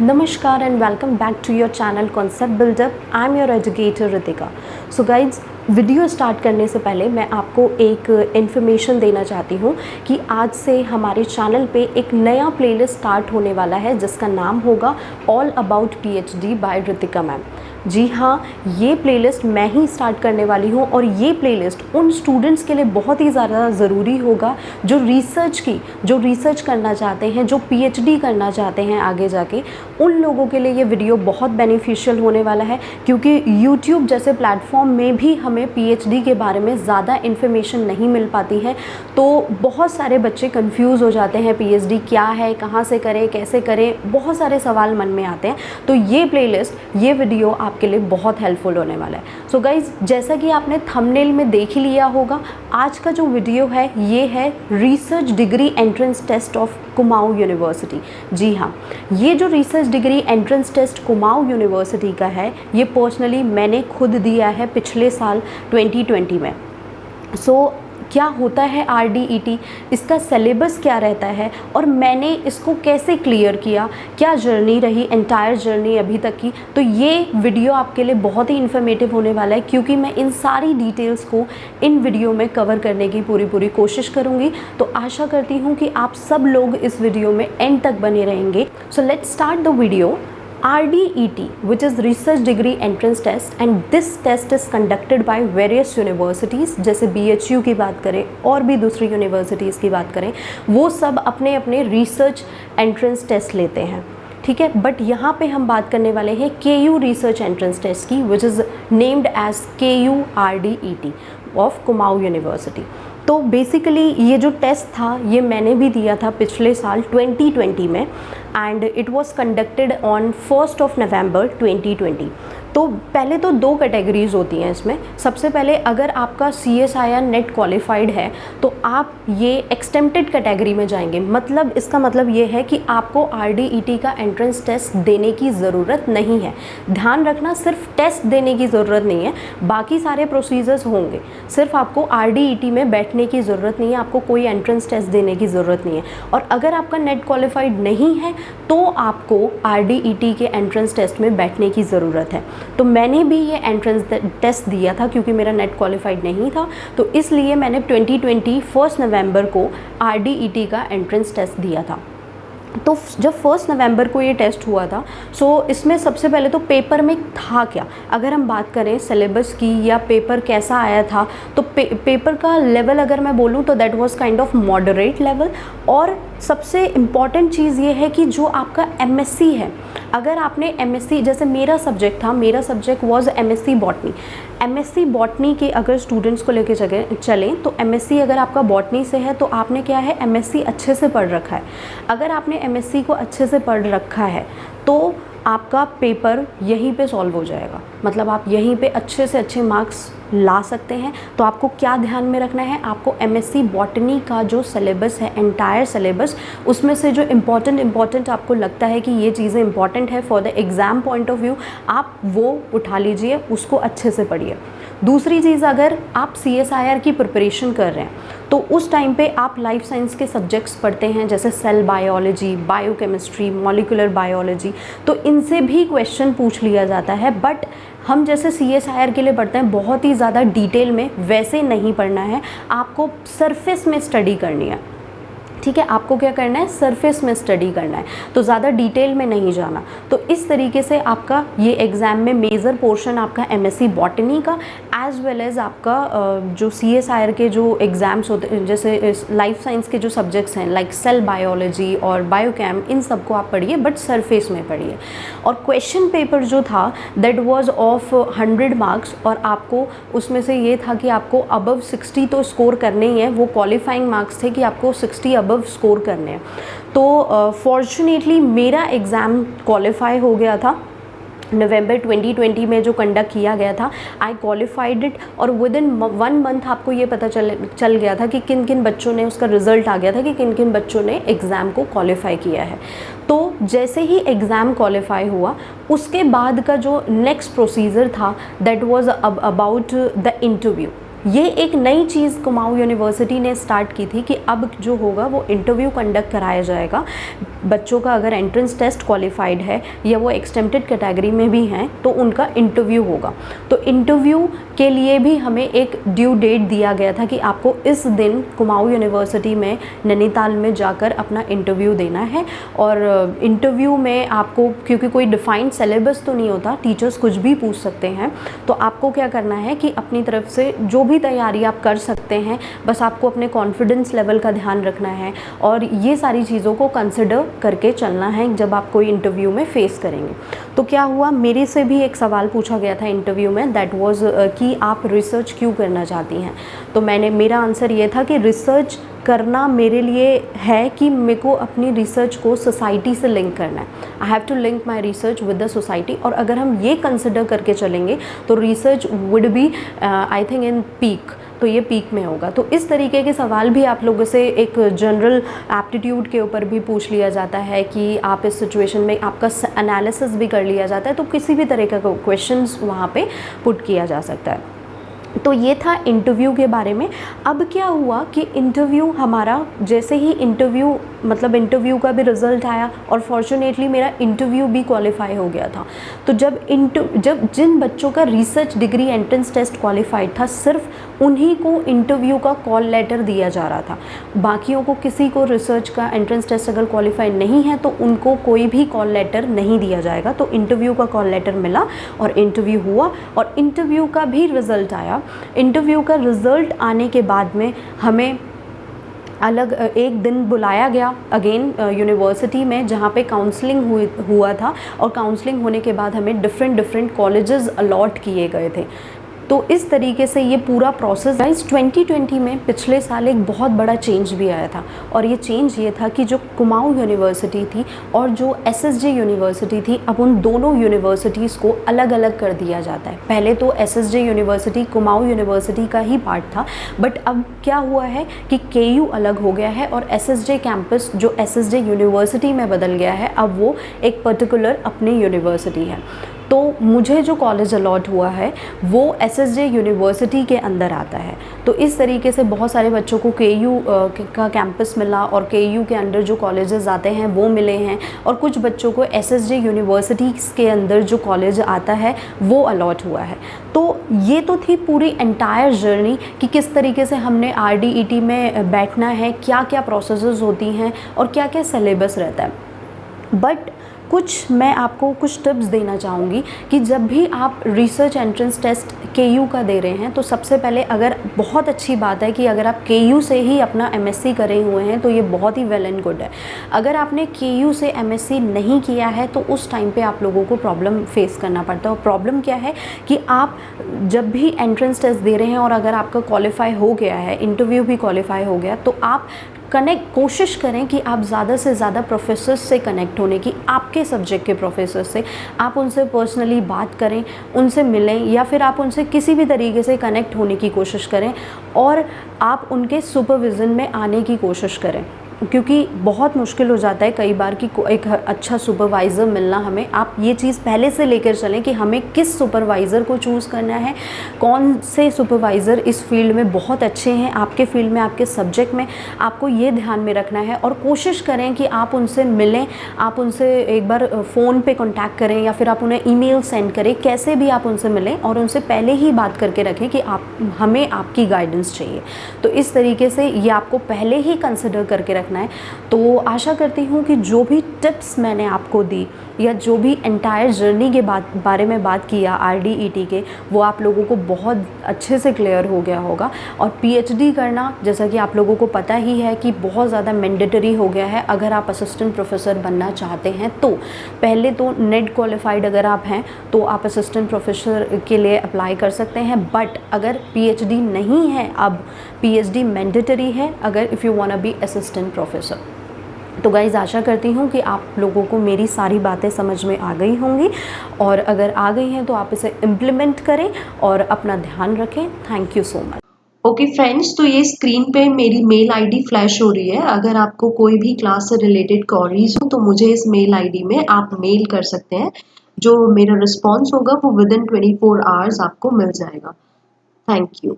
Namaskar and welcome back to your channel Concept Buildup. I'm your educator Ritika. So guys, video start करने से पहले मैं आपको एक इन्फॉर्मेशन देना चाहती हूँ कि आज से हमारे चैनल पे एक नया प्लेलिस्ट स्टार्ट होने वाला है जिसका नाम होगा all about PhD by Ritika ma'am. जी हाँ, ये प्लेलिस्ट मैं ही स्टार्ट करने वाली हूँ और ये प्लेलिस्ट उन स्टूडेंट्स के लिए बहुत ही ज़्यादा ज़रूरी होगा जो रिसर्च करना चाहते हैं, जो पीएचडी करना चाहते हैं आगे जाके। उन लोगों के लिए ये वीडियो बहुत बेनिफिशियल होने वाला है क्योंकि यूट्यूब जैसे प्लेटफॉर्म में भी हमें पीएचडी के बारे में ज़्यादा इन्फॉर्मेशन नहीं मिल पाती है। तो बहुत सारे बच्चे कंफ्यूज हो जाते हैं, पीएचडी क्या है, कहाँ से करें, कैसे करें, बहुत सारे सवाल मन में आते हैं। तो ये प्लेलिस्ट, ये वीडियो आपके लिए बहुत हेल्पफुल होने वाला है। सो गाइज, जैसा कि आपने थंबनेल में देख ही लिया होगा, आज का जो वीडियो है ये है research degree entrance test of Kumaon university. जी हाँ, ये जो research degree entrance test Kumaon university का है, ये पर्सनली मैंने खुद दिया है पिछले साल 2020 में। क्या होता है RDET, इसका सिलेबस क्या रहता है और मैंने इसको कैसे क्लियर किया, क्या जर्नी रही, एंटायर जर्नी अभी तक की। तो ये वीडियो आपके लिए बहुत ही इन्फॉर्मेटिव होने वाला है क्योंकि मैं इन सारी डिटेल्स को इन वीडियो में कवर करने की पूरी कोशिश करूँगी। तो आशा करती हूँ कि आप सब लोग इस वीडियो में एंड तक बने रहेंगे। So let's start the video. RDET, which is Research Degree Entrance Test, and this test is conducted by various universities। जैसे BHU की बात करें और भी दूसरी यूनिवर्सिटीज़ की बात करें, वो सब अपने अपने रिसर्च एंट्रेंस टेस्ट लेते हैं, ठीक है। बट यहाँ पे हम बात करने वाले हैं KU रिसर्च एंट्रेंस टेस्ट की, which is named as KU RDET of Kumaon University. तो बेसिकली ये जो टेस्ट था ये मैंने भी दिया था पिछले साल 2020 में, and it was conducted on 1 नवंबर 2020। तो पहले तो दो कैटेगरीज होती हैं इसमें। सबसे पहले अगर आपका CSIR नेट क्वालिफाइड है तो आप ये एक्सटेम्प्टेड कैटेगरी में जाएंगे। मतलब इसका मतलब ये है कि आपको RDET का एंट्रेंस टेस्ट देने की ज़रूरत नहीं है। ध्यान रखना, सिर्फ टेस्ट देने की ज़रूरत नहीं है, बाकी सारे प्रोसीजर्स होंगे। सिर्फ आपको RDET में बैठने की ज़रूरत नहीं है, आपको कोई एंट्रेंस टेस्ट देने की ज़रूरत नहीं है। और अगर आपका नेट क्वालिफाइड नहीं है तो आपको RDET के एंट्रेंस टेस्ट में बैठने की ज़रूरत है। तो मैंने भी ये एंट्रेंस टेस्ट दिया था क्योंकि मेरा नेट क्वालिफाइड नहीं था, तो इसलिए मैंने 2020 1 नवंबर को RDET का एंट्रेंस टेस्ट दिया था। तो जब 1 नवंबर को ये टेस्ट हुआ था, इसमें सबसे पहले तो पेपर में था क्या, अगर हम बात करें सिलेबस की या पेपर कैसा आया था, तो पेपर का लेवल अगर मैं बोलूँ तो that was kind of moderate level. और सबसे इम्पॉर्टेंट चीज़ ये है कि जो आपका MSc है, अगर आपने MSc, जैसे मेरा subject was MSc botany. MSc botany के अगर स्टूडेंट्स को लेके चलें तो MSc अगर आपका बॉटनी से है तो आपने क्या है, MSc अच्छे से पढ़ रखा है। अगर आपने MSc को अच्छे से पढ़ रखा है तो आपका पेपर यहीं पे सॉल्व हो जाएगा, मतलब आप यहीं पे अच्छे से अच्छे मार्क्स ला सकते हैं। तो आपको क्या ध्यान में रखना है, आपको MSc बॉटनी का जो सिलेबस है, एंटायर सिलेबस, उसमें से जो इम्पॉर्टेंट आपको लगता है कि ये चीज़ें इंपॉर्टेंट है for the exam point of view, आप वो उठा लीजिए, उसको अच्छे से पढ़िए। दूसरी चीज़, अगर आप CSIR की प्रिपरेशन कर रहे हैं तो उस टाइम पे आप लाइफ साइंस के सब्जेक्ट्स पढ़ते हैं, जैसे cell biology, biochemistry, molecular biology, तो इनसे भी क्वेश्चन पूछ लिया जाता है। बट हम जैसे CSIR के लिए पढ़ते हैं बहुत ही ज़्यादा डिटेल में, वैसे नहीं पढ़ना है, आपको सरफेस में स्टडी करनी है, ठीक है। आपको क्या करना है, सरफेस में स्टडी करना है, तो ज़्यादा डिटेल में नहीं जाना। तो इस तरीके से आपका ये एग्ज़ाम में मेजर पोर्शन आपका MSc बॉटनी का एज़ वेल एज़ आपका जो CSIR के जो एग्ज़ाम्स होते हैं, जैसे लाइफ साइंस के जो सब्जेक्ट्स हैं लाइक सेल बायोलॉजी और बायोकेम, इन सबको आप पढ़िए बट सरफेस में पढ़िए। और क्वेश्चन पेपर जो था दैट वाज ऑफ 100 मार्क्स, और आपको उसमें से ये था कि आपको अबव 60 तो स्कोर करने ही है। वो क्वालिफाइंग मार्क्स थे कि आपको 60 अबव स्कोर करने हैं। तो फॉर्चुनेटली मेरा एग्ज़ाम क्वालिफाई हो गया था। नवंबर 2020 में जो कंडक्ट किया गया था, आई क्वालिफाइड इट, और विद इन 1 मंथ आपको ये पता चल गया था कि किन किन बच्चों ने, उसका रिज़ल्ट आ गया था कि किन किन बच्चों ने एग्ज़ाम को क्वालिफाई किया है। तो जैसे ही एग्ज़ाम क्वालिफाई हुआ, उसके बाद का जो नेक्स्ट प्रोसीजर था that was about the interview. ये एक नई चीज़ कुमाऊँ यूनिवर्सिटी ने स्टार्ट की थी कि अब जो होगा वो इंटरव्यू कंडक्ट कराया जाएगा बच्चों का। अगर एंट्रेंस टेस्ट क्वालिफाइड है या वो एक्सटेम्प्टेड कैटेगरी में भी हैं तो उनका इंटरव्यू होगा। तो इंटरव्यू के लिए भी हमें एक ड्यू डेट दिया गया था कि आपको इस दिन कुमाऊँ यूनिवर्सिटी में नैनीताल में जाकर अपना इंटरव्यू देना है। और इंटरव्यू में आपको, क्योंकि कोई डिफाइंड सिलेबस तो नहीं होता, टीचर्स कुछ भी पूछ सकते हैं, तो आपको क्या करना है कि अपनी तरफ से जो भी तैयारी आप कर सकते हैं, बस आपको अपने कॉन्फिडेंस लेवल का ध्यान रखना है और ये सारी चीज़ों को कंसिडर करके चलना है जब आप कोई इंटरव्यू में फेस करेंगे। तो क्या हुआ, मेरे से भी एक सवाल पूछा गया था इंटरव्यू में, दैट वाज कि आप रिसर्च क्यों करना चाहती हैं। तो मेरा आंसर ये था कि रिसर्च करना मेरे लिए है कि मेरे को अपनी रिसर्च को सोसाइटी से लिंक करना है। I have to link my research with the society. और अगर हम ये कंसिडर करके चलेंगे तो research would be I think in peak, तो ये पीक में होगा। तो इस तरीके के सवाल भी आप लोगों से एक जनरल एप्टीट्यूड के ऊपर भी पूछ लिया जाता है कि आप इस सिचुएशन में, आपका एनालिसिस भी कर लिया जाता है, तो किसी भी तरह का क्वेश्चंस वहाँ पे पुट किया जा सकता है। तो ये था इंटरव्यू के बारे में। अब क्या हुआ कि इंटरव्यू हमारा, जैसे ही इंटरव्यू का भी रिज़ल्ट आया और फॉर्चुनेटली मेरा इंटरव्यू भी क्वालिफाई हो गया था। तो जब जिन बच्चों का research degree entrance test qualified था, सिर्फ उन्हीं को इंटरव्यू का कॉल लेटर दिया जा रहा था। बाकियों को, किसी को रिसर्च का एंट्रेंस टेस्ट अगर क्वालिफाइड नहीं है तो उनको कोई भी कॉल लेटर नहीं दिया जाएगा। तो इंटरव्यू का कॉल लेटर मिला और इंटरव्यू हुआ और इंटरव्यू का भी रिज़ल्ट आया। इंटरव्यू का रिज़ल्ट आने के बाद में हमें अलग एक दिन बुलाया गया अगेन यूनिवर्सिटी में, जहाँ पे काउंसलिंग हुआ था। और काउंसलिंग होने के बाद हमें डिफरेंट कॉलेजेस अलॉट किए गए थे। तो इस तरीके से ये पूरा प्रोसेस। गाइस 2020 में पिछले साल एक बहुत बड़ा चेंज भी आया था और ये चेंज ये था कि जो कुमाऊँ यूनिवर्सिटी थी और जो एसएसजे यूनिवर्सिटी थी, अब उन दोनों यूनिवर्सिटीज़ को अलग अलग कर दिया जाता है। पहले तो एसएसजे यूनिवर्सिटी कुमाऊँ यूनिवर्सिटी का ही पार्ट था, बट अब क्या हुआ है कि केयू अलग हो गया है और एसएसजे कैंपस जो एसएसजे यूनिवर्सिटी में बदल गया है, अब वो एक पर्टिकुलर अपनी यूनिवर्सिटी है। तो मुझे जो कॉलेज अलॉट हुआ है वो एसएसजे यूनिवर्सिटी के अंदर आता है। तो इस तरीके से बहुत सारे बच्चों को केयू का कैंपस मिला और केयू के अंदर जो कॉलेजेस आते हैं वो मिले हैं, और कुछ बच्चों को एसएसजे यूनिवर्सिटी के अंदर जो कॉलेज आता है वो अलॉट हुआ है। तो ये तो थी पूरी एंटायर जर्नी कि किस तरीके से हमने आरडीईटी में बैठना है, क्या क्या प्रोसेसेस होती हैं और क्या क्या सिलेबस रहता है। बट मैं आपको कुछ टिप्स देना चाहूँगी कि जब भी आप रिसर्च एंट्रेंस टेस्ट केयू का दे रहे हैं तो सबसे पहले, अगर बहुत अच्छी बात है कि अगर आप केयू से ही अपना एमएससी करे हुए हैं तो ये बहुत ही वेल एंड गुड है। अगर आपने केयू से एमएससी नहीं किया है तो उस टाइम पे आप लोगों को प्रॉब्लम फेस करना पड़ता है। और प्रॉब्लम क्या है कि आप जब भी एंट्रेंस टेस्ट दे रहे हैं और अगर आपका क्वालिफाई हो गया है, इंटरव्यू भी क्वालिफाई हो गया, तो आप कोशिश करें कि आप ज़्यादा से ज़्यादा प्रोफेसर्स से कनेक्ट होने की, आपके सब्जेक्ट के प्रोफेसर से आप उनसे पर्सनली बात करें, उनसे मिलें, या फिर आप उनसे किसी भी तरीके से कनेक्ट होने की कोशिश करें और आप उनके सुपरविज़न में आने की कोशिश करें, क्योंकि बहुत मुश्किल हो जाता है कई बार कि एक अच्छा सुपरवाइज़र मिलना हमें। आप ये चीज़ पहले से लेकर चलें कि हमें किस सुपरवाइज़र को चूज़ करना है, कौन से सुपरवाइज़र इस फील्ड में बहुत अच्छे हैं, आपके फील्ड में, आपके सब्जेक्ट में, आपको ये ध्यान में रखना है। और कोशिश करें कि आप उनसे मिलें, आप उनसे एक बार फ़ोन पे कांटेक्ट करें या फिर आप उन्हें ईमेल सेंड करें, कैसे भी आप उनसे मिलें और उनसे पहले ही बात करके रखें कि हमें आपकी गाइडेंस चाहिए। तो इस तरीके से ये आपको पहले ही कंसिडर करके रखना है। तो आशा करती हूँ कि जो भी टिप्स मैंने आपको दी या जो भी एंटायर जर्नी के बारे में बात किया आरडीईटी के, वो आप लोगों को बहुत अच्छे से क्लियर हो गया होगा। और पीएचडी करना, जैसा कि आप लोगों को पता ही है कि बहुत ज़्यादा मैंडेटरी हो गया है। अगर आप असिस्टेंट प्रोफेसर बनना चाहते हैं तो पहले तो नेट क्वालिफाइड अगर आप हैं तो आप असिस्टेंट प्रोफेसर के लिए अप्लाई कर सकते हैं। बट अगर पीएचडी नहीं है, अब पीएचडी मैंडेटरी है अगर if you want to be assistant professor. तो गाइज़, आशा करती हूँ कि आप लोगों को मेरी सारी बातें समझ में आ गई होंगी, और अगर आ गई हैं तो आप इसे इम्प्लीमेंट करें और अपना ध्यान रखें। Thank you so much. Okay friends, तो ये स्क्रीन पे मेरी मेल आईडी फ्लैश हो रही है। अगर आपको कोई भी क्लास से रिलेटेड क्वेरीज हो तो मुझे इस मेल आईडी में आप मेल कर सकते हैं। जो मेरा रिस्पॉन्स होगा वो विद इन 24 आवर्स आपको मिल जाएगा। Thank you.